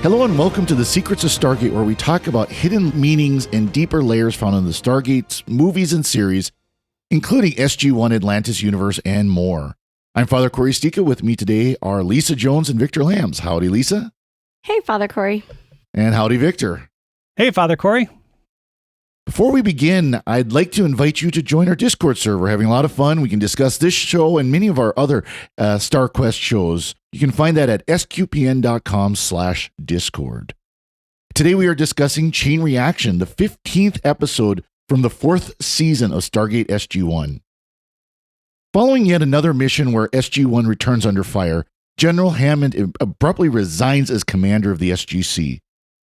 Hello and welcome to the Secrets of Stargate, where we talk about hidden meanings and deeper layers found in the Stargate's movies and series, including SG-1, Atlantis Universe, and more. I'm Father Cory Sticha. With me today are Lisa Jones and Victor Lambs. Howdy, Lisa. Hey, Father Cory. And howdy, Victor. Hey, Father Cory. Before we begin, I'd like to invite you to join our Discord server. We're having a lot of fun. We can discuss this show and many of our other StarQuest shows. You can find that at sqpn.com/discord. Today we are discussing Chain Reaction, the 15th episode from the 4th season of Stargate SG-1. Following yet another mission where SG-1 returns under fire, General Hammond abruptly resigns as commander of the SGC.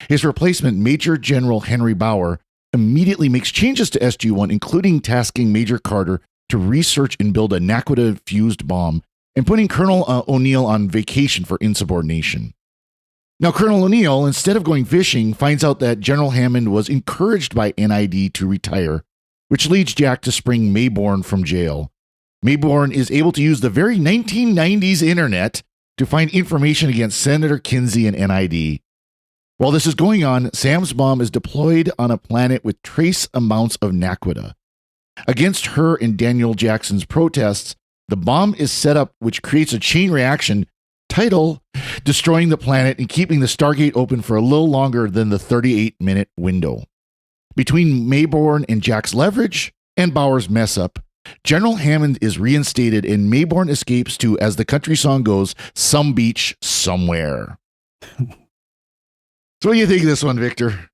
His replacement, Major General Henry Bauer, immediately makes changes to SG-1, including tasking Major Carter to research and build a Naquadah-fused bomb, and putting Colonel O'Neill on vacation for insubordination. Now, Colonel O'Neill, instead of going fishing, finds out that General Hammond was encouraged by NID to retire, which leads Jack to spring Maybourne from jail. Maybourne is able to use the very 1990s internet to find information against Senator Kinsey and NID. While this is going on, Sam's bomb is deployed on a planet with trace amounts of Naquadah. Against her and Daniel Jackson's protests, the bomb is set up, which creates a chain reaction, title, destroying the planet and keeping the Stargate open for a little longer than the 38-minute window. Between Maybourne and Jack's leverage and Bauer's mess-up, General Hammond is reinstated and Maybourne escapes to, as the country song goes, some beach somewhere. So what do you think of this one, Victor?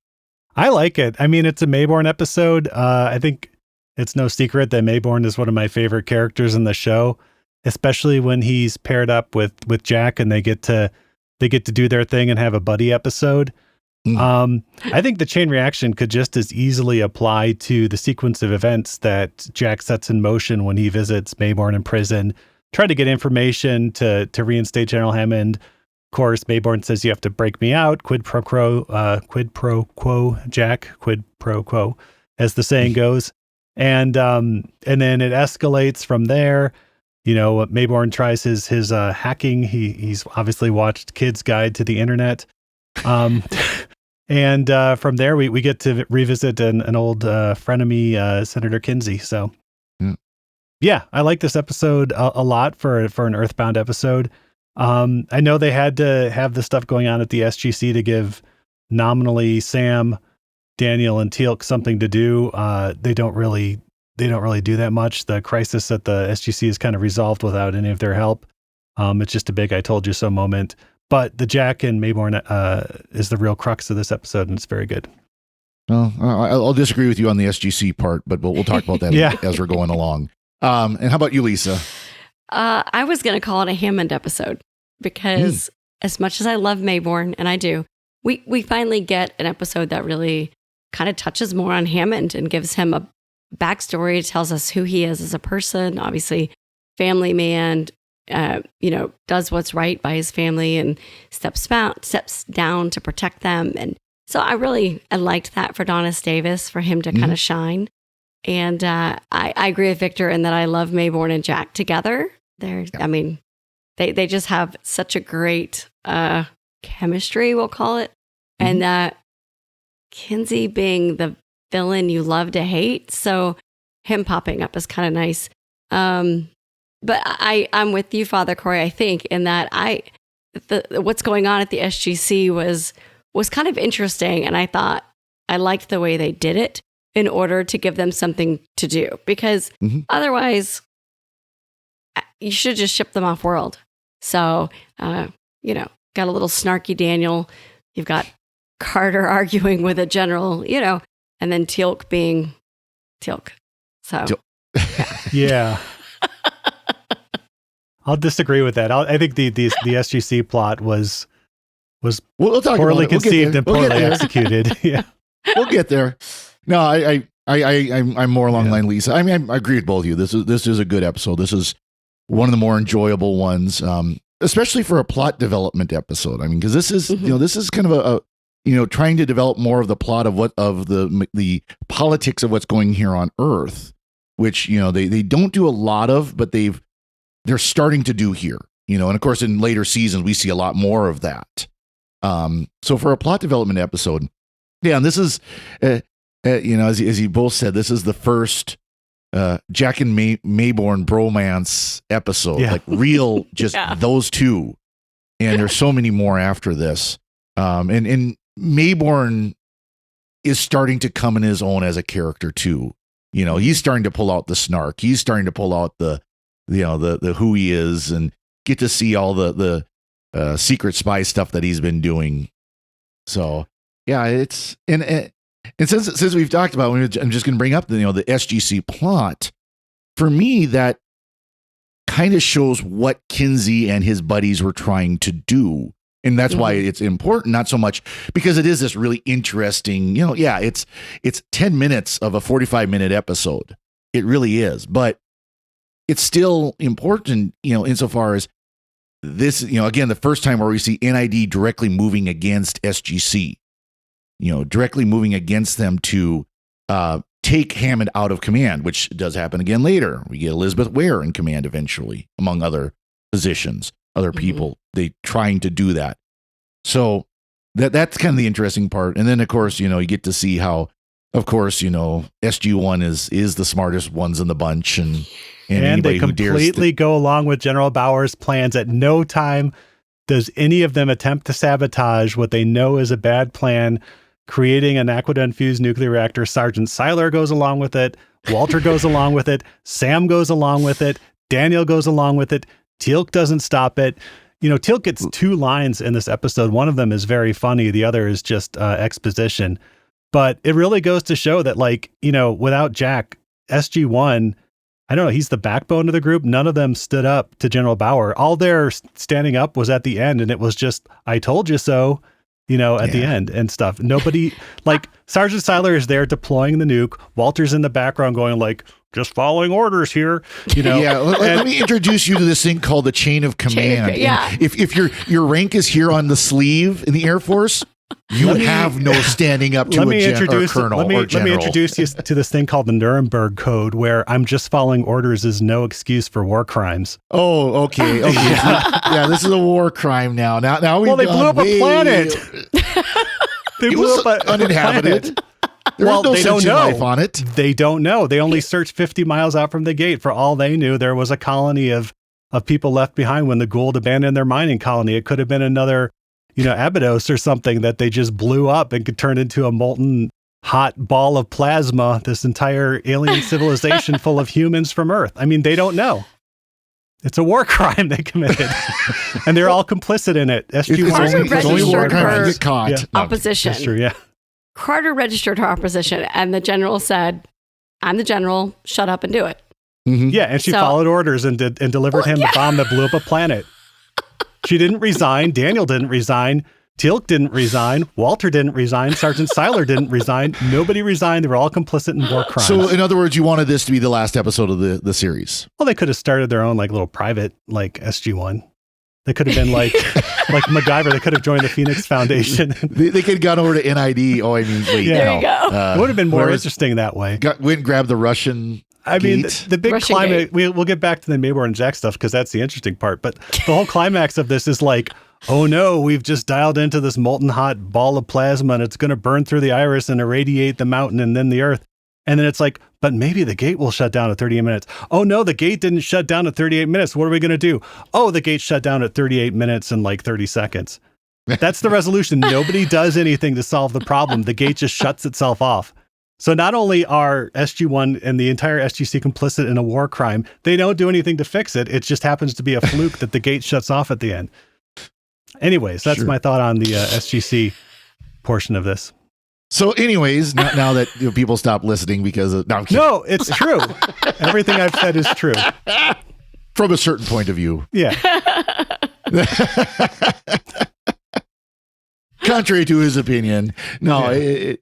I like it. I mean, it's a Maybourne episode. I think it's no secret that Maybourne is one of my favorite characters in the show, especially when he's paired up with Jack and they get to do their thing and have a buddy episode. I think the chain reaction could just as easily apply to the sequence of events that Jack sets in motion when he visits Maybourne in prison, try to get information to reinstate General Hammond. Of course, Maybourne says, "You have to break me out." Quid pro quo, Jack. Quid pro quo, as the saying goes. And then it escalates from there. You know, Maybourne tries his hacking. He's obviously watched Kid's Guide to the Internet. And from there, we get to revisit an old frenemy, Senator Kinsey. So, yeah, I like this episode a lot for an Earthbound episode. I know they had to have the stuff going on at the SGC to give nominally Sam, Daniel, and Teal'c something to do. They don't really do that much. The crisis at the SGC is kind of resolved without any of their help. It's just a big "I told you so" moment. But the Jack and Maybourne is the real crux of this episode, and it's very good. Well, I'll disagree with you on the SGC part, but we'll talk about that as we're going along. And how about you, Lisa? I was going to call it a Hammond episode because as much as I love Maybourne, and I do, we finally get an episode that really kind of touches more on Hammond and gives him a backstory, tells us who he is as a person, obviously family man, does what's right by his family and steps down to protect them. And so I liked that for Donis Davis, for him to kind of shine. And I agree with Victor in that I love Maybourne and Jack together. I mean, they just have such a great chemistry, we'll call it. And Kinsey being the villain you love to hate, so him popping up is kind of nice. But I'm with you, Father Cory, I think, in that what's going on at the SGC was kind of interesting, and I thought I liked the way they did it in order to give them something to do, because otherwise you should just ship them off world. So, got a little snarky Daniel. You've got Carter arguing with a general, and then Teal'c being Teal'c. So, yeah. I'll disagree with that. I think the SGC plot was poorly conceived and poorly executed. Yeah, we'll get there. No, I'm more along the line, Lisa. I mean, I agree with both of you. This is a good episode. This is one of the more enjoyable ones, especially for a plot development episode. I mean, because this is this is kind of a trying to develop more of the plot of the politics of what's going here on Earth, which they don't do a lot of, but they're starting to do here. And of course in later seasons we see a lot more of that. So for a plot development episode, yeah, and this is, as you both said, this is the first Jack and Maybourne bromance episode, like real, just those two. And there's so many more after this. And Maybourne is starting to come in his own as a character too. He's starting to pull out the snark. He's starting to pull out the who he is, and get to see all the secret spy stuff that he's been doing. So yeah, it's and since we've talked about, I'm just going to bring up the SGC plot. For me, that kind of shows what Kinsey and his buddies were trying to do. And that's why it's important, not so much because it is this really interesting, it's 10 minutes of a 45-minute episode. It really is. But it's still important, insofar as this, again, the first time where we see NID directly moving against SGC, directly moving against them to take Hammond out of command, which does happen again later. We get Elizabeth Ware in command eventually, among other positions. Other people, they trying to do that. So that's kind of the interesting part. And then, of course, you get to see how, of course, SG-1 is the smartest ones in the bunch. And they completely go along with General Bauer's plans. At no time does any of them attempt to sabotage what they know is a bad plan, creating an aqueduct-infused nuclear reactor. Sergeant Seiler goes along with it. Walter goes along with it. Sam goes along with it. Daniel goes along with it. Teal'c doesn't stop it. Teal'c gets 2 lines in this episode. One of them is very funny. The other is just exposition. But it really goes to show that, without Jack, SG-1, I don't know, he's the backbone of the group. None of them stood up to General Bauer. All their standing up was at the end, and it was just, I told you so, at the end and stuff. Nobody, Sergeant Seiler is there deploying the nuke. Walter's in the background going just following orders here, Yeah, let me introduce you to this thing called the chain of command. If your rank is here on the sleeve in the Air Force, you have no standing up to a colonel or general. Let me introduce you to this thing called the Nuremberg Code, where I'm just following orders is no excuse for war crimes. Oh, okay. Yeah, this is a war crime now. Now they blew up a planet. They blew up uninhabited. There was no sentient life on it. They don't know. They only searched 50 miles out from the gate. For all they knew, there was a colony of people left behind when the Gould abandoned their mining colony. It could have been another, Abydos or something that they just blew up and could turn into a molten hot ball of plasma, this entire alien civilization full of humans from Earth. I mean, they don't know. It's a war crime they committed. And they're all complicit in it. SG-1 it's only war crime to get caught. Yeah. Opposition. That's true, yeah. Carter registered her opposition, and the general said, I'm the general, shut up and do it. Mm-hmm. Yeah, and she followed orders and delivered him the bomb that blew up a planet. She didn't resign. Daniel didn't resign. Teal'c didn't resign. Walter didn't resign. Sergeant Seiler didn't resign. Nobody resigned. They were all complicit in war crimes. So, in other words, you wanted this to be the last episode of the series? Well, they could have started their own little private SG-1. They could have been like MacGyver. They could have joined the Phoenix Foundation. They could have gone over to NID. Oh, I mean, wait. There you go. It would have been more interesting that way. Went and grabbed the Russian gate. The big Russian climax, we'll get back to the Maybourne and Jack stuff because that's the interesting part. But the whole climax of this is oh no, we've just dialed into this molten hot ball of plasma and it's going to burn through the iris and irradiate the mountain and then the earth. And then it's but maybe the gate will shut down at 38 minutes. Oh no, the gate didn't shut down at 38 minutes. What are we going to do? Oh, the gate shut down at 38 minutes and 30 seconds. That's the resolution. Nobody does anything to solve the problem. The gate just shuts itself off. So not only are SG-1 and the entire SGC complicit in a war crime, they don't do anything to fix it. It just happens to be a fluke that the gate shuts off at the end. Anyways, that's my thought on the SGC portion of this. So anyways, now that people stop listening because of... No, it's true. Everything I've said is true. From a certain point of view. Yeah. Contrary to his opinion. No, I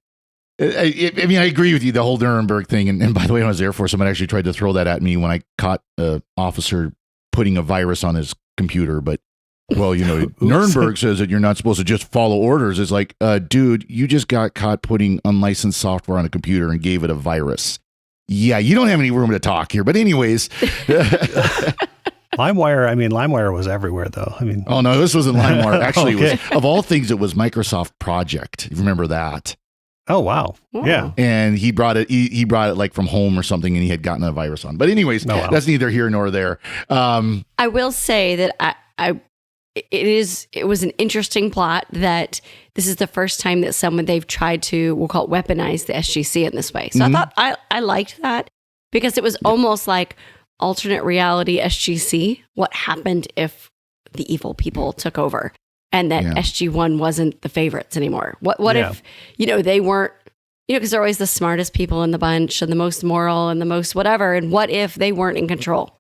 agree with you, the whole Nuremberg thing. And by the way, when I was Air Force, someone actually tried to throw that at me when I caught an officer putting a virus on his computer. But, well, Nuremberg says that you're not supposed to just follow orders. It's dude, you just got caught putting unlicensed software on a computer and gave it a virus. Yeah, you don't have any room to talk here. But anyways, LimeWire was everywhere though. Oh no, this wasn't LimeWire. Actually, Okay. it was, of all things, it was Microsoft Project. You remember that? Oh wow. Oh. Yeah. And he brought it. He brought it like from home or something, and he had gotten a virus on. But anyways, Oh, wow. that's neither here nor there. I will say that it was an interesting plot that this is the first time that they've tried to, we'll call it, weaponize the SGC in this way. So I thought I liked that because it was almost like alternate reality SGC. What happened if the evil people took over and that SG1 wasn't the favorites anymore? What if, they weren't, because they're always the smartest people in the bunch and the most moral and the most whatever. And what if they weren't in control?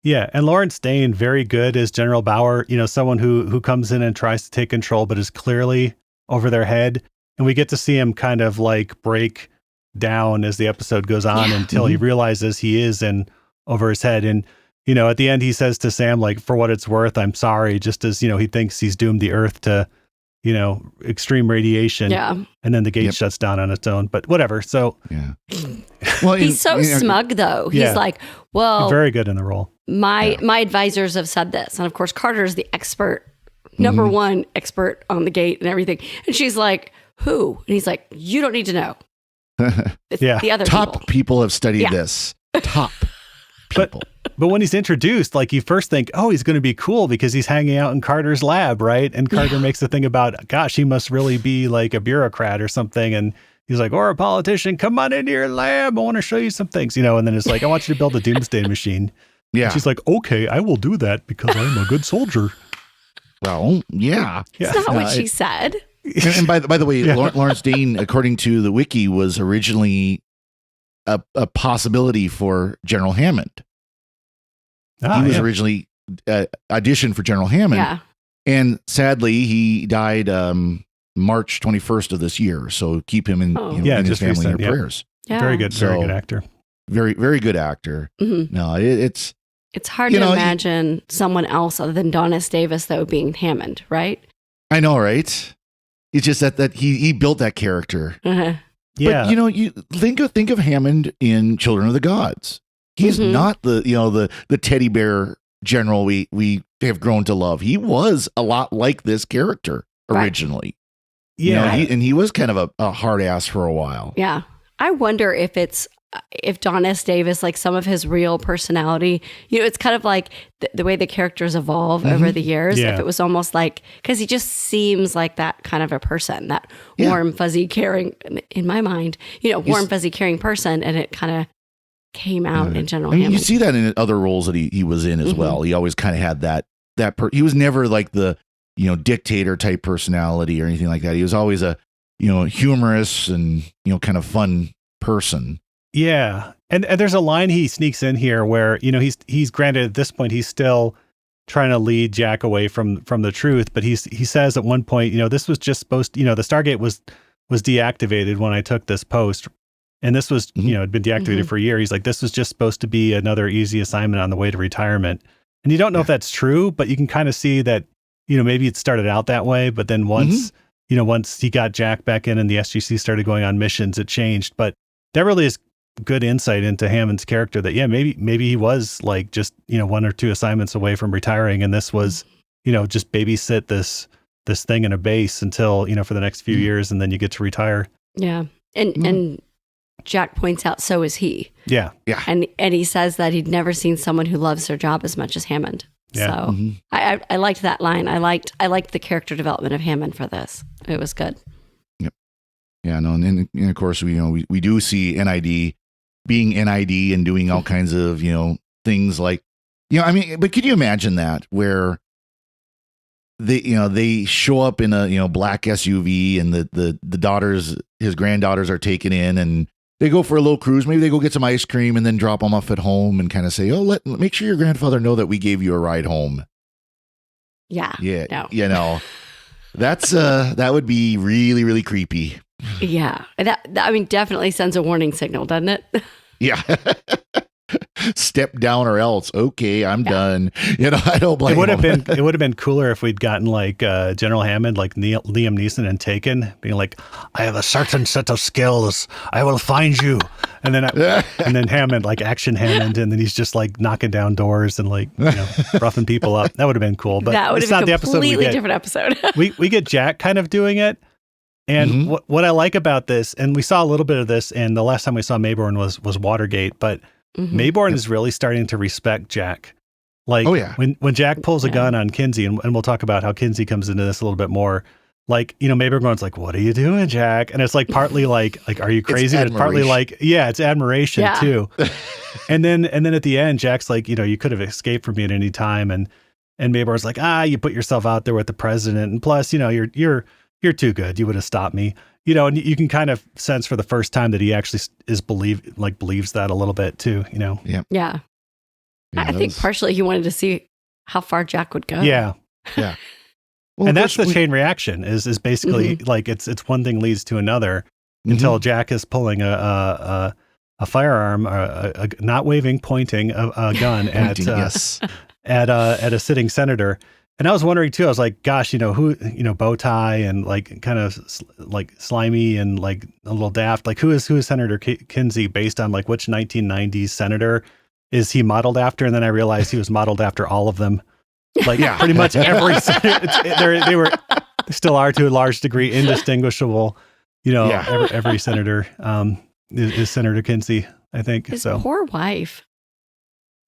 Yeah, and Lawrence Dane, very good as General Bauer, someone who comes in and tries to take control, but is clearly over their head. And we get to see him kind of like break down as the episode goes on until he realizes he is in over his head. And, at the end, he says to Sam, like, for what it's worth, I'm sorry, just as, he thinks he's doomed the Earth to, extreme radiation. Yeah. And then the gate shuts down on its own. But whatever. So, Well, he's so smug, though. He's like, well, very good in the role. My advisors have said this. And of course, Carter's the expert, number one expert on the gate and everything. And she's like, who? And he's like, you don't need to know. It's the other top people have studied this. Top people. But when he's introduced, like you first think, oh, he's going to be cool because he's hanging out in Carter's lab, right? And Carter makes the thing about, gosh, he must really be like a bureaucrat or something. And he's like, or a politician, come on into your lab. I want to show you some things, And then it's like, I want you to build a doomsday machine. Yeah. And she's like, okay, I will do that because I'm a good soldier. Well, yeah. That's not what she said. And by the way, Lawrence Dane, according to the wiki, was originally a possibility for General Hammond. He was originally auditioned for General Hammond. Yeah. And sadly, he died March 21st of this year. So keep him in, in his family in your prayers. Yeah. Very good actor. Very, very good actor. No, it's hard to imagine someone else other than Donis Davis, though, being Hammond, right? I know, right? It's just that he built that character. Yeah. But you think of Hammond in Children of the Gods. He's not the teddy bear general we have grown to love. He was a lot like this character originally. Right. Yeah. He was kind of a hard ass for a while. Yeah. I wonder if Donis Davis, like some of his real personality, it's kind of like the way the characters evolve over the years. Yeah. If it was almost like, because he just seems like that kind of a person, that warm, fuzzy, caring, in my mind, warm, fuzzy, caring person. And it kind of came out in General Hammond. You see that in other roles that he was in as well. He always kind of had that he was never like the, dictator type personality or anything like that. He was always a, humorous and, kind of fun person. Yeah. And there's a line he sneaks in here where, he's granted at this point, he's still trying to lead Jack away from the truth. But he says at one point, this was just supposed to, the Stargate was deactivated when I took this post. And this was, had been deactivated for a year. He's like, this was just supposed to be another easy assignment on the way to retirement. And you don't know if that's true, but you can kind of see that, maybe it started out that way. But then once he got Jack back in and the SGC started going on missions, it changed. But that really is good insight into Hammond's character that, maybe he was like just, one or two assignments away from retiring. And this was, just babysit this thing in a base until, for the next few years. And then you get to retire. Yeah. And Jack points out, so is he. Yeah. Yeah. And he says that he'd never seen someone who loves their job as much as Hammond. Yeah. So I liked that line. I liked the character development of Hammond for this. It was good. Yep. Yeah. No. And of course, we do see NID being NID and doing all kinds of, things like, but could you imagine that where they show up in a, black SUV and the daughters, his granddaughters are taken in and they go for a little cruise. Maybe they go get some ice cream and then drop them off at home and kind of say, oh, make sure your grandfather know that we gave you a ride home. Yeah. Yeah. No. That's, that would be really, really creepy. Yeah. That definitely sends a warning signal, doesn't it? Yeah. step down or else. Okay, I'm done. I don't blame It would have been cooler if we'd gotten like General Hammond, like Liam Neeson and Taken, being like, I have a certain set of skills. I will find you. And then Hammond, like action Hammond, and then he's just like knocking down doors and like roughing people up. That would have been cool. But that would it's have been not a completely different episode. we get Jack kind of doing it. And what I like about this, and we saw a little bit of this, and the last time we saw Maybourne was Watergate, but Maybourne is really starting to respect Jack. Like when Jack pulls a gun on Kinsey, and we'll talk about how Kinsey comes into this a little bit more. Like, Maybourne goes like, what are you doing, Jack? And it's like partly like, are you crazy? And it's partly like, it's admiration too. and then at the end, Jack's like, you could have escaped from me at any time. And Maybourne's like, you put yourself out there with the president. And plus, you're too good. You would have stopped me, and you can kind of sense for the first time that he actually believes that a little bit too, Yeah. I think partially he wanted to see how far Jack would go. Yeah. Yeah. Well, and that's the chain reaction is basically like it's one thing leads to another until Jack is pulling a firearm, a not waving, pointing a gun at a sitting senator. And I was wondering too, I was like, gosh, who, bow tie and like kind of like slimy and like a little daft, like who is Senator Kinsey based on, like which 1990s senator is he modeled after? And then I realized he was modeled after all of them. Like pretty much every they still are to a large degree indistinguishable. Every senator is Senator Kinsey, I think. His poor wife.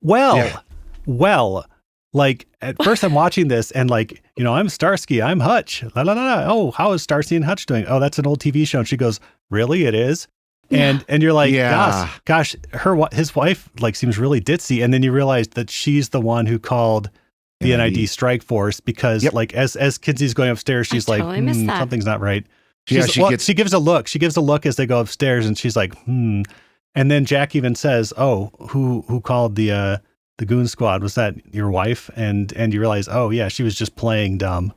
Well, like at first I'm watching this and like, I'm Starsky, I'm Hutch. La, la, la, la. Oh, how is Starsky and Hutch doing? Oh, that's an old TV show. And she goes, really? It is? And you're like, gosh, his wife like seems really ditzy. And then you realize that she's the one who called the NID strike force because like as Kinsey's going upstairs, she's like, something's not right. She gives a look. She gives a look as they go upstairs and she's like, And then Jack even says, oh, who called the goon squad? Was that your wife? And you realize, oh yeah, she was just playing dumb.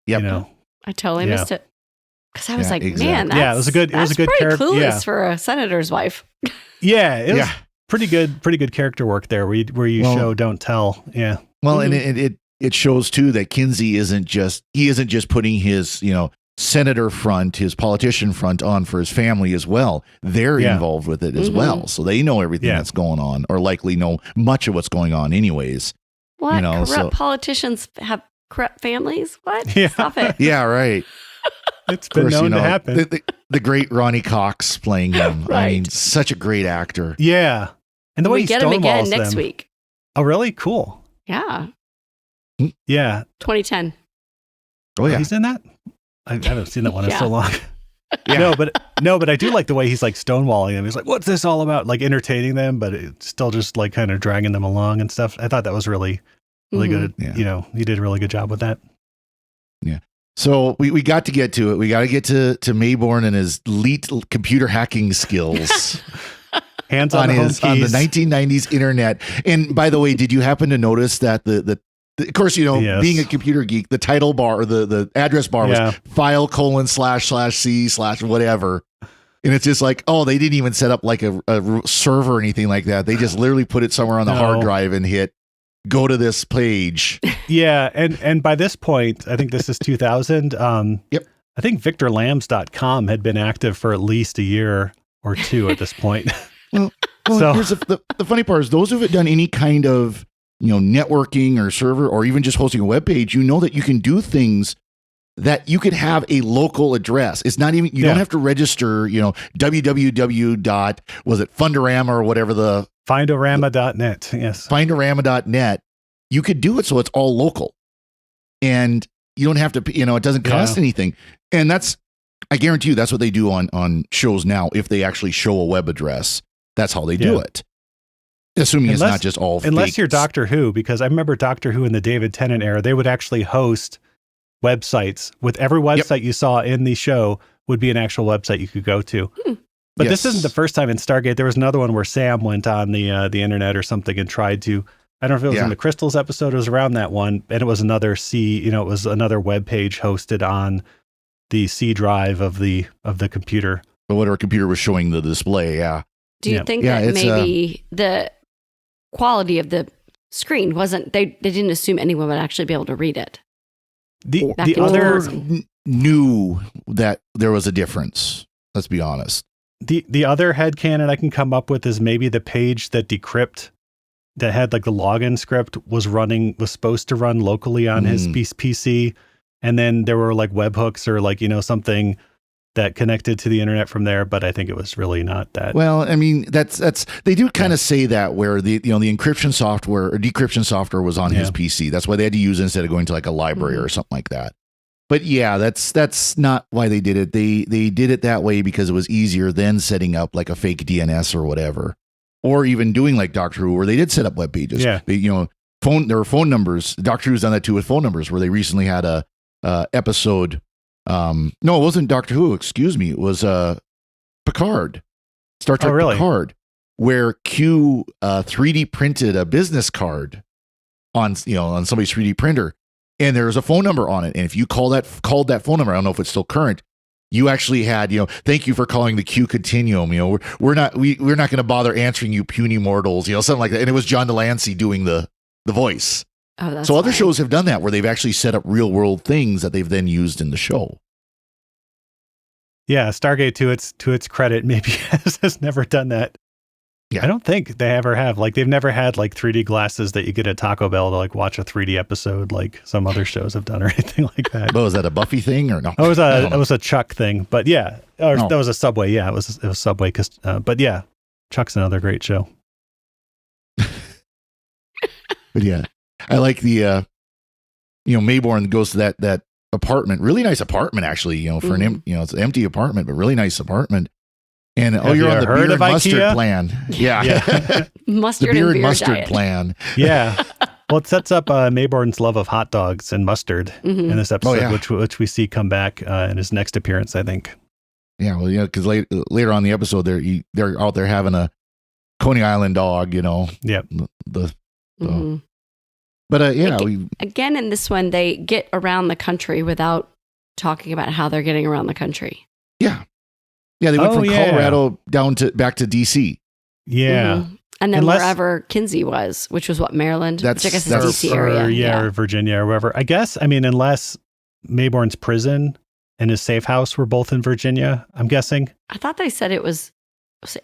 Yep. I totally missed it. Because I was like, exactly. Man, it was a good character. Clueless for a senator's wife. It was pretty good character work there where you show, don't tell. Yeah. Well, and it shows too that Kinsey isn't just putting his, senator front, his politician front on for his family as well. They're involved with it as well. So they know everything that's going on, or likely know much of what's going on anyways. What? Corrupt politicians have corrupt families? What? Yeah. Stop it. Yeah, right. It's been known to happen. The great Ronnie Cox playing him. Right. I mean, such a great actor. Yeah. And the way we get him again next them. week. Oh, really? Cool. Yeah. Yeah. 2010. Oh, yeah. He's in that? I haven't seen that one in so long. Yeah. No, but I do like the way he's like stonewalling them. He's like, what's this all about? Like entertaining them, but it's still just like kind of dragging them along and stuff. I thought that was really good. He did a really good job with that. Yeah. So we got to get to it. We got to get to Maybourne and his elite computer hacking skills. Hands on the 1990s internet. And by the way, did you happen to notice that the of course, being a computer geek, the title bar or the address bar was file://c/ whatever. And it's just like, oh, they didn't even set up like a server or anything like that. They just literally put it somewhere on the hard drive and hit go to this page. Yeah. And by this point, I think this is 2000. I think victorlambs.com had been active for at least a year or two at this point. Well, here's the funny part is those who have done any kind of networking or server or even just hosting a web page, that you can do things that you could have a local address. It's not even, you don't have to register, www. Was it Fundorama or whatever the Findorama.net. Yes. Findorama.net. You could do it. So it's all local and you don't have to, it doesn't cost anything. And I guarantee you that's what they do on shows now. If they actually show a web address, that's how they do it. Assuming it's not just all unless fake. You're Doctor Who, because I remember Doctor Who in the David Tennant era, they would actually host websites with every website you saw in the show would be an actual website you could go to. But this isn't the first time in Stargate. There was another one where Sam went on the internet or something and tried to, I don't know if it was in the Crystals episode, it was around that one. And it was another it was another web page hosted on the C drive of the computer. But whatever computer was showing the display. Yeah. Do you think that maybe quality of the screen wasn't. They didn't assume anyone would actually be able to read it. The in other 2000. Knew that there was a difference. Let's be honest. the other headcanon I can come up with is maybe the page that Decrypt that had like the login script was supposed to run locally on his PC, and then there were like webhooks or like something that connected to the internet from there, but I think it was really not that. Well, I mean, that's they do kind of say that where the the encryption software or decryption software was on his PC. That's why they had to use it instead of going to like a library or something like that. But yeah, that's not why they did it. They did it that way because it was easier than setting up like a fake DNS or whatever, or even doing like Doctor Who, where they did set up web pages. Yeah, there were phone numbers. Doctor Who's done that too with phone numbers, where they recently had a episode. No, it wasn't Doctor Who. Excuse me. It was Picard, Star Trek Picard, where Q 3D printed a business card on somebody's 3D printer, and there's a phone number on it. And if you called that phone number, I don't know if it's still current. You actually had thank you for calling the Q Continuum. We're not going to bother answering you, puny mortals. Something like that. And it was John Delancey doing the voice. Oh, that's so other shows have done that where they've actually set up real world things that they've then used in the show. Yeah, Stargate to its credit maybe has never done that. Yeah, I don't think they ever have. Like they've never had like 3D glasses that you get at Taco Bell to like watch a 3D episode like some other shows have done or anything like that. Oh, was that a Buffy thing or no? It was a Chuck thing, but yeah, that was a Subway. Yeah, it was Subway. But yeah, Chuck's another great show. But yeah. I like the, Maybourne goes to that apartment, really nice apartment, actually, for it's an empty apartment, but really nice apartment. And you're on the beer and mustard plan. Yeah. Mustard the beer and beer mustard diet. plan. Yeah. Well, it sets up Maybourne's love of hot dogs and mustard in this episode, which we see come back in his next appearance, I think. Yeah. Well, because later on in the episode, they're out there having a Coney Island dog, Yep. But again in this one, they get around the country without talking about how they're getting around the country. Yeah, they went from Colorado back to DC. Yeah, and then wherever Kinsey was, which was Maryland, which I guess is DC area, or Virginia, or wherever. I guess unless Maybourne's prison and his safe house were both in Virginia, I'm guessing. I thought they said it was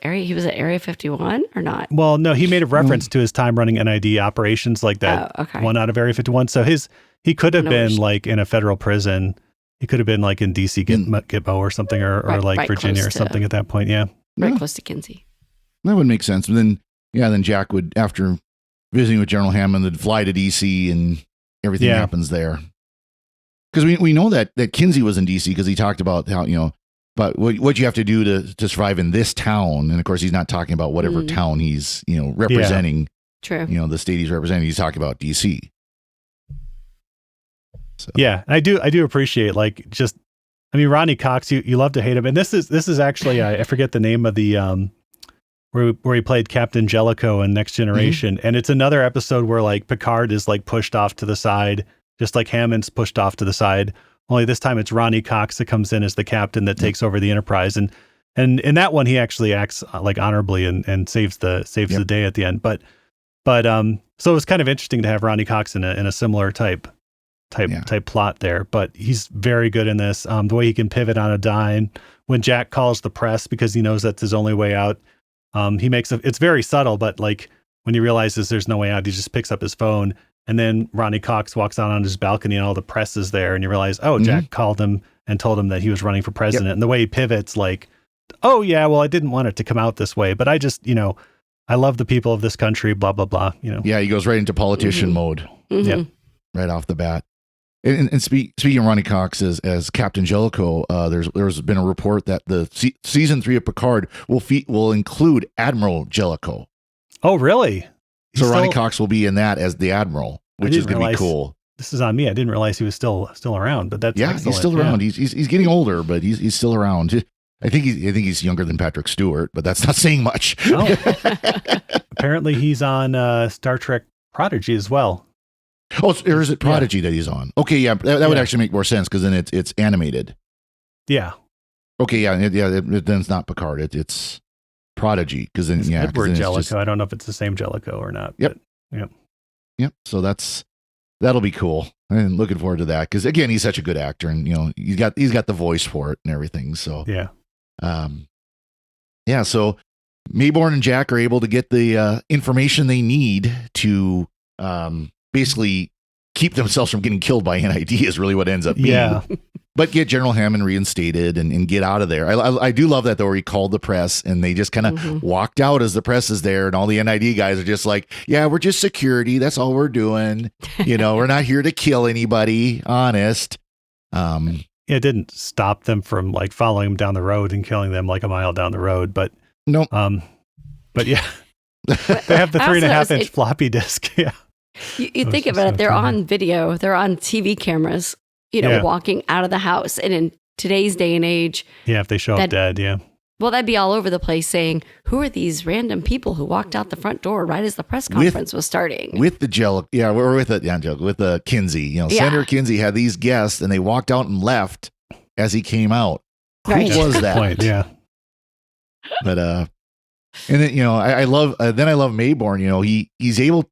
he was at Area 51 or not? Well, no, he made a reference to his time running NID operations like that. One out of Area 51. So he could have been like in a federal prison. He could have been like in DC Gitmo or something, or like Virginia or something at that point. Yeah. Right close to Kinsey. That would make sense. And then Jack would, after visiting with General Hammond, would fly to DC and everything happens there. Because we know that Kinsey was in DC because he talked about how, but what you have to do to survive in this town, and of course he's not talking about whatever town he's representing. True. The state he's representing. He's talking about DC. So. Yeah, I do appreciate Ronnie Cox. You love to hate him, and this is actually I forget the name of the where he played Captain Jellicoe in Next Generation, and it's another episode where like Picard is like pushed off to the side, just like Hammond's pushed off to the side. Only this time it's Ronnie Cox that comes in as the captain that takes over the Enterprise, and in that one he actually acts like honorably and saves the day at the end. But so it was kind of interesting to have Ronnie Cox in a similar type plot there. But he's very good in this. The way he can pivot on a dime when Jack calls the press because he knows that's his only way out. He makes it's very subtle, but like when he realizes there's no way out, he just picks up his phone. And then Ronnie Cox walks out on his balcony and all the press is there. And you realize, Jack called him and told him that he was running for president. And the way he pivots, like, oh, yeah, well, I didn't want it to come out this way. But I just, I love the people of this country, blah, blah, blah. Yeah, he goes right into politician mode. Yeah, right off the bat. And speaking of Ronnie Cox as Captain Jellicoe, there's been a report that the season 3 of Picard will include Admiral Jellicoe. Oh, really? So Ronnie Cox will be in that as the Admiral, which is going to be cool. This is on me. I didn't realize he was still around, but that's excellent. He's still around. Yeah. He's getting older, but he's still around. I think he's younger than Patrick Stewart, but that's not saying much. Oh. Apparently, he's on Star Trek Prodigy as well. Oh, or is it Prodigy that he's on? Okay, yeah, that would actually make more sense because then it's animated. Yeah. Okay, then it's not Picard. It's Prodigy. Because then, Edward then Jellicoe. I don't know if it's the same Jellicoe or not. Yep. But, Yep. So that'll be cool. I'm looking forward to that because again, he's such a good actor, and he's got the voice for it and everything. So yeah. So Maybourne and Jack are able to get the information they need to basically keep themselves from getting killed by NID is really what ends up being. Yeah. But get General Hammond reinstated and get out of there. I do love that though, where he called the press and they just kind of walked out as the press is there, and all the NID guys are just like, yeah, we're just security. That's all we're doing. We're not here to kill anybody. Honest. It didn't stop them from like following him down the road and killing them like a mile down the road, but no. But yeah, they have the 3.5-inch floppy disk. Yeah. You think about it, they're on video, they're on TV cameras, walking out of the house. And in today's day and age. Yeah, if they show up dead, yeah. Well, that'd be all over the place saying, who are these random people who walked out the front door right as the press conference was starting? With the with the Kinsey. Senator Kinsey had these guests and they walked out and left as he came out. Right. Who was that? Point, yeah. But and then I love Maybourne.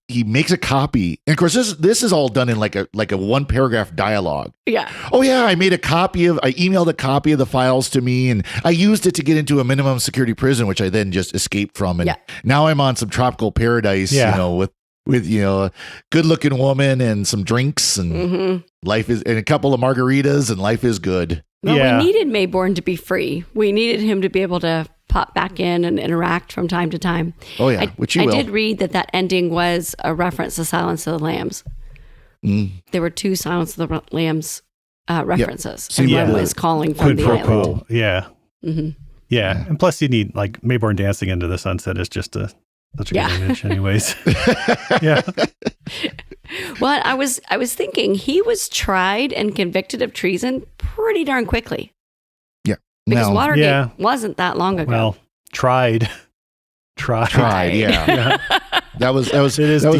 He makes a copy, and of course this is all done in like a 1-paragraph dialogue. Yeah. Oh yeah, I emailed a copy of the files to me, and I used it to get into a minimum security prison, which I then just escaped from, and now I'm on some tropical paradise. With a good looking woman and some drinks, and life is, and a couple of margaritas, and life is good. Well, we needed Maybourne to be free. We needed him to be able to pop back in and interact from time to time. Oh yeah, which you will. I did read that ending was a reference to Silence of the Lambs. There were 2 Silence of the Lambs references. Yep. And one was calling from the island. Yeah. Yeah. And plus you need like Maybourne dancing into the sunset is just such a good image anyways. Yeah. Well, I was thinking he was tried and convicted of treason pretty darn quickly. Yeah. Because Watergate wasn't that long ago. Well, tried. Yeah. That was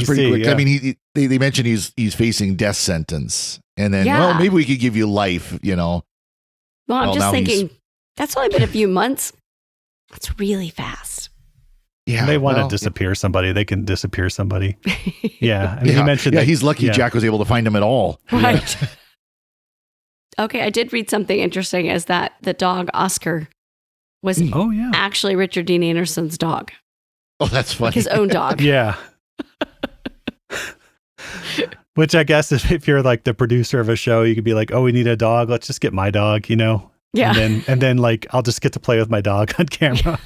pretty quick. Yeah. I mean, they mentioned he's facing death sentence, and then maybe we could give you life. Well, I'm just thinking that's only been a few months. That's really fast. Yeah, they want to disappear somebody. They can disappear somebody. Yeah, I mean, he mentioned that he's lucky Jack was able to find him at all. Right. Okay, I did read something interesting as that the dog Oscar was actually Richard Dean Anderson's dog. Oh, that's funny. Like his own dog. Yeah. Which I guess if you're like the producer of a show, you could be like, oh, we need a dog. Let's just get my dog, Yeah. And then like, I'll just get to play with my dog on camera.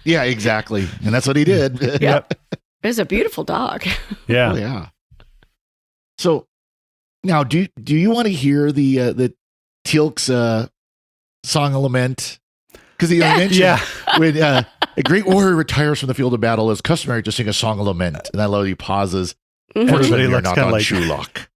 Yeah, exactly. And that's what he did. Yep. It was a beautiful dog. Yeah. Oh, yeah. So now do you want to hear the Teal'c's song of lament? Because he mentioned when a great warrior retires from the field of battle, it's customary to sing a song of lament. And I love he pauses. Everybody looks kind of like Shulock.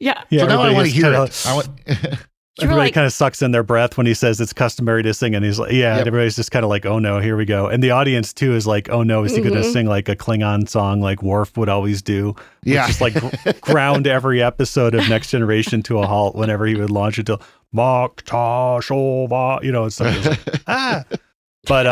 Yeah. So now I want to hear it. Everybody kind of sucks in their breath when he says it's customary to sing, and he's like, and everybody's just kind of like, oh no, here we go. And the audience too is like, oh no, is he going to sing like a Klingon song like Worf would always do? Just like ground every episode of Next Generation to a halt whenever he would launch it to Mok Ta Shova, it's something like, But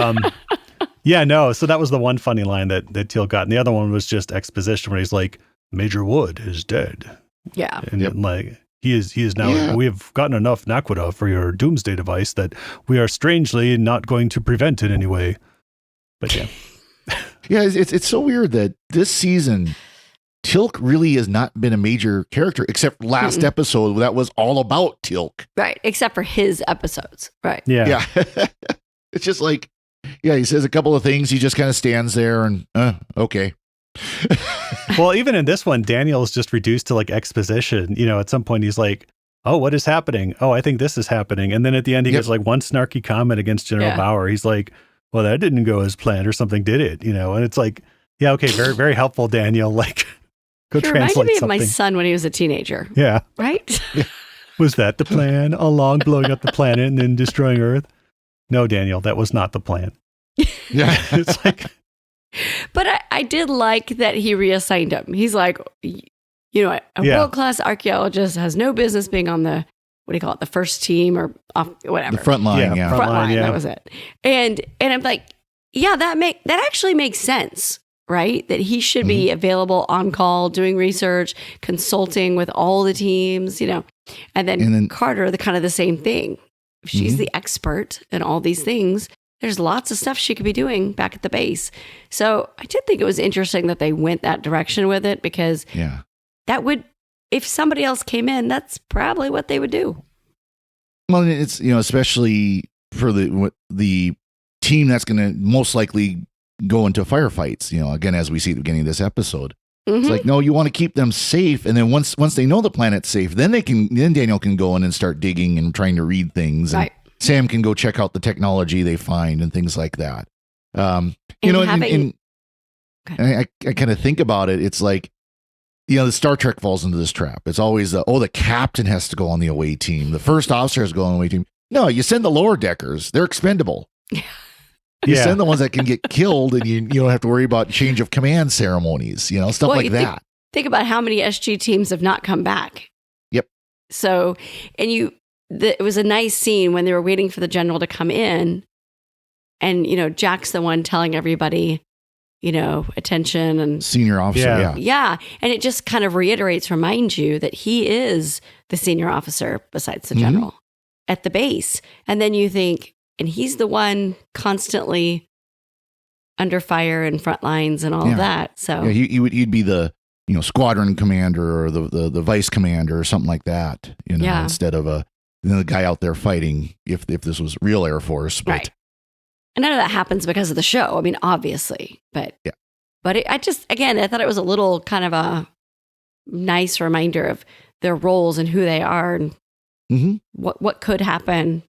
so that was the one funny line that Teal'c got. And the other one was just exposition where he's like, Major Wood is dead. Yeah. And like, he is now, we have gotten enough Naquadah for your doomsday device that we are strangely not going to prevent in any way. But yeah. It's so weird that this season, Teal'c really has not been a major character, except last episode that was all about Teal'c. Right. Except for his episodes. Right. Yeah. It's just like, he says a couple of things. He just kind of stands there and, okay. Well, even in this one, Daniel's just reduced to like exposition. At some point he's like, oh, what is happening? Oh, I think this is happening. And then at the end, he gets like one snarky comment against General Bauer. He's like, well, that didn't go as planned or something, did it? And it's like, okay, very, very helpful, Daniel. Like, go translate something. Reminded me of my son when he was a teenager. Yeah. Right? Was that the plan all along, blowing up the planet and then destroying Earth? No, Daniel, that was not the plan. Yeah. It's like... But I did like that he reassigned him. He's like, a world-class archaeologist has no business being on the, the first team or off, whatever. The front line, Front line, that was it. And I'm like, Yeah, that actually makes sense, right? That he should be available on call, doing research, consulting with all the teams, and then Carter, the same thing. If she's the expert in all these things, there's lots of stuff she could be doing back at the base. So I did think it was interesting that they went that direction with it, because that would, if somebody else came in, that's probably what they would do. Well, it's, especially for the team that's going to most likely go into firefights, again, as we see at the beginning of this episode. It's like, no, you want to keep them safe. And then once they know the planet's safe, then Daniel can go in and start digging and trying to read things. And Sam can go check out the technology they find and things like that. I kind of think about it. It's like, the Star Trek falls into this trap. It's always, the captain has to go on the away team. The first officer has to go on the away team. No, you send the lower deckers. They're expendable. You send the ones that can get killed, and you don't have to worry about change of command ceremonies, stuff like that. Think about how many SG teams have not come back. Yep. So, and it was a nice scene when they were waiting for the general to come in, and, Jack's the one telling everybody, attention, and senior officer. Yeah. And it just kind of reminds you that he is the senior officer besides the general at the base. And then you think, and he's the one constantly under fire and front lines and all of that. So he'd be the squadron commander or the vice commander or something like that. Instead of the guy out there fighting. If this was real Air Force, but. Right. And none of that happens because of the show. I mean, obviously, but I thought it was a little kind of a nice reminder of their roles and who they are, and what could happen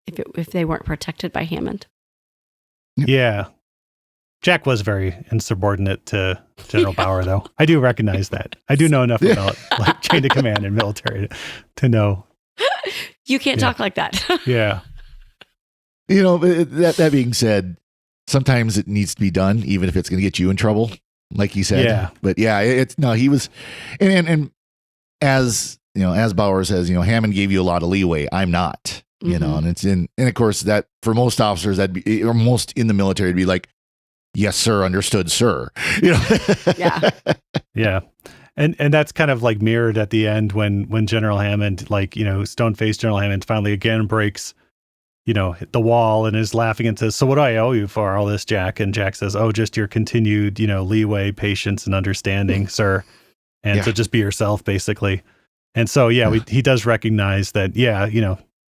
if they weren't protected by Hammond. Yeah. Jack was very insubordinate to General Bauer, though. I do recognize that. I do know enough about chain of command and military to know. You can't talk like that. Yeah. That being said, sometimes it needs to be done, even if it's going to get you in trouble, like he said. Yeah. But he was, and as Bauer says, Hammond gave you a lot of leeway. I'm not. And of course that for most officers or most in the military, it'd be like, yes, sir. Understood, sir. Yeah. Yeah. And that's kind of like mirrored at the end when General Hammond, stone-faced General Hammond finally again breaks, hit the wall and is laughing and says, "So what do I owe you for all this, Jack?" And Jack says, "Oh, just your continued, leeway, patience, and understanding, sir. And so just be yourself, basically." And so, he does recognize that,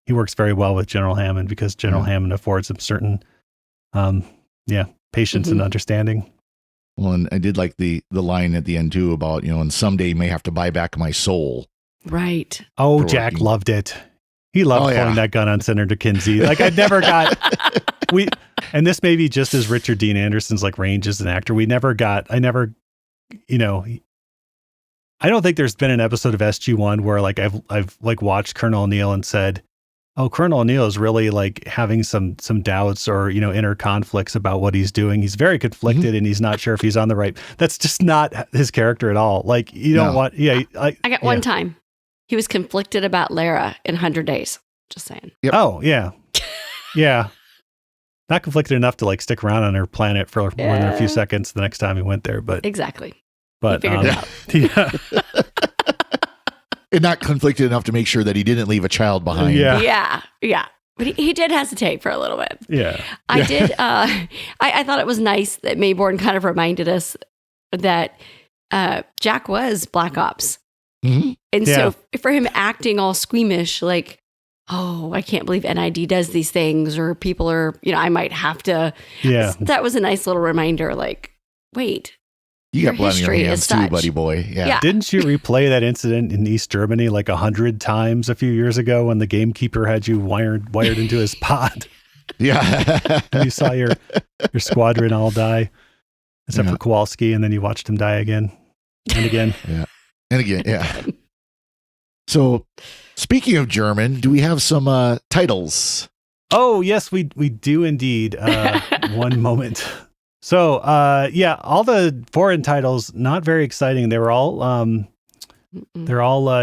he works very well with General Hammond because General Hammond affords him certain, patience and understanding. Well, and I did like the line at the end too about, and someday you may have to buy back my soul. Right. Oh, Jack loved it. He loved pulling that gun on Senator Kinsey. Like I never got, and this may be just as Richard Dean Anderson's range as an actor. I don't think there's been an episode of SG-1 where I've watched Colonel O'Neill and said, oh, Colonel O'Neill is really having some doubts or, inner conflicts about what he's doing. He's very conflicted and he's not sure if he's on the right. That's just not his character at all. Don't want, I got one time. He was conflicted about Lara in 100 Days. Just saying. Yep. Oh, yeah. Yeah. Not conflicted enough to stick around on her planet for more than a few seconds the next time he went there. But exactly. But he figured it out. Yeah. And not conflicted enough to make sure that he didn't leave a child behind. Yeah. But he did hesitate for a little bit. Yeah. I did. I thought it was nice that Maybourne kind of reminded us that Jack was Black Ops. And so for him acting all squeamish, oh, I can't believe NID does these things, or people are, I might have to. Yeah. That was a nice little reminder, wait. You got blood on your hands too, buddy boy. Yeah. Didn't you replay that incident in East Germany 100 times a few years ago when the gamekeeper had you wired into his pod? Yeah. And you saw your squadron all die, except for Kowalski, and then you watched him die again and again. Yeah. And again, yeah. So, speaking of German, do we have some titles? Oh, yes, we do indeed. One moment. So, all the foreign titles, not very exciting. They were all,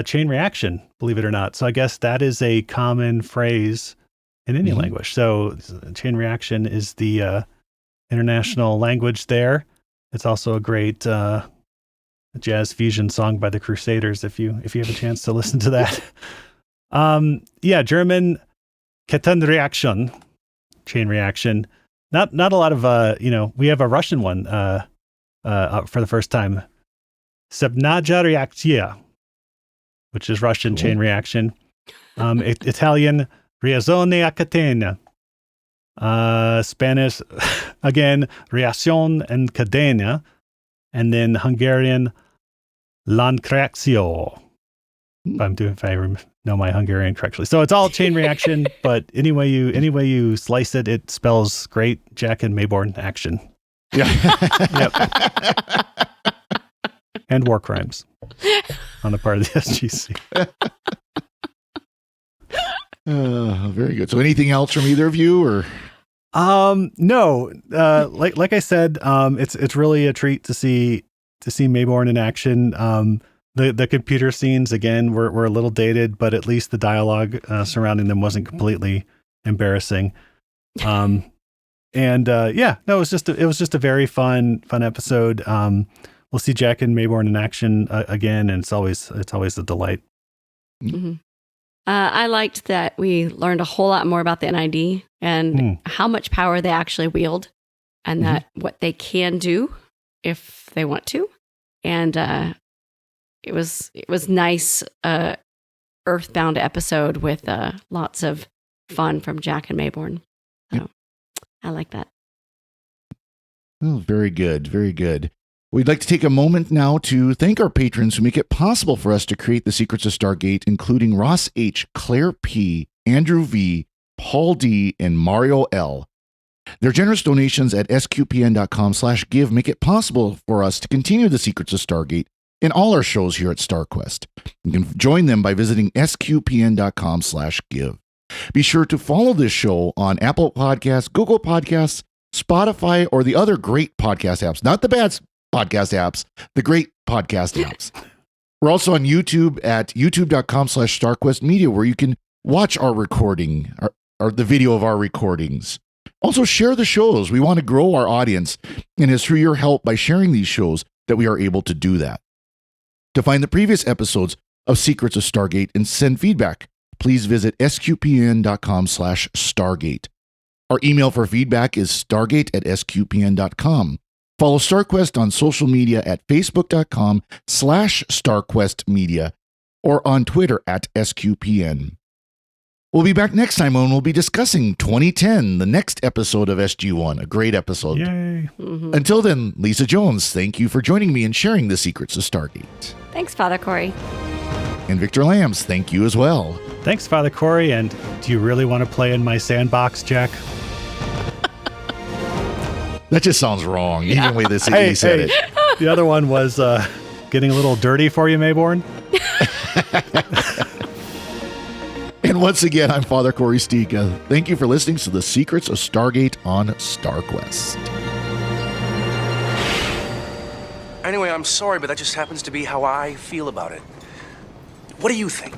chain reaction, believe it or not. So I guess that is a common phrase in any language. So chain reaction is the international language there. It's also a great jazz fusion song by the Crusaders. If you have a chance to listen to that. German Kettenreaktion, chain reaction. Not a lot of we have a Russian one for the first time. Sebnaja reakcja, which is Russian chain reaction. Italian reazione a catena. Spanish again reacion and cadena, and then Hungarian lancreactio. If I know my Hungarian correctly. So it's all chain reaction, but any way you slice it, it spells great Jack and Maybourne action. Yeah. Yep. And war crimes on the part of the SGC. Very good. So anything else from either of you, or? No. Like I said, it's really a treat to see Maybourne in action. The computer scenes again were a little dated, but at least the dialogue surrounding them wasn't completely embarrassing. It was just a very fun episode. We'll see Jack and Maybourne in action again, and it's always a delight. Mm-hmm. I liked that we learned a whole lot more about the NID and how much power they actually wield, and that what they can do if they want to. And it was nice Earthbound episode with lots of fun from Jack and Maybourne. So I like that. Oh, very good. Very good. We'd like to take a moment now to thank our patrons who make it possible for us to create the Secrets of Stargate, including Ross H., Claire P., Andrew V., Paul D., and Mario L. Their generous donations at sqpn.com/give make it possible for us to continue the Secrets of Stargate in all our shows here at StarQuest. You can join them by visiting sqpn.com/give. Be sure to follow this show on Apple Podcasts, Google Podcasts, Spotify, or the other great podcast apps. Not the bad podcast apps, the great podcast apps. We're also on YouTube at youtube.com/StarQuest Media, where you can watch our recording, or the video of our recordings. Also, share the shows. We want to grow our audience, and it's through your help by sharing these shows that we are able to do that. To find the previous episodes of Secrets of Stargate and send feedback, please visit sqpn.com/Stargate. Our email for feedback is stargate@sqpn.com. Follow StarQuest on social media at facebook.com/StarQuestMedia or on Twitter @SQPN. We'll be back next time when we'll be discussing 2010, the next episode of SG1, a great episode. Yay. Mm-hmm. Until then, Lisa Jones, thank you for joining me and sharing the secrets of Stargate. Thanks, Father Cory. And Victor Lambs, thank you as well. Thanks, Father Cory. And do you really want to play in my sandbox, Jack? That just sounds wrong, even the way he said it. The other one was getting a little dirty for you, Maybourne. And once again, I'm Father Cory Sticha. Thank you for listening to the Secrets of Stargate on StarQuest. Anyway, I'm sorry, but that just happens to be how I feel about it. What do you think?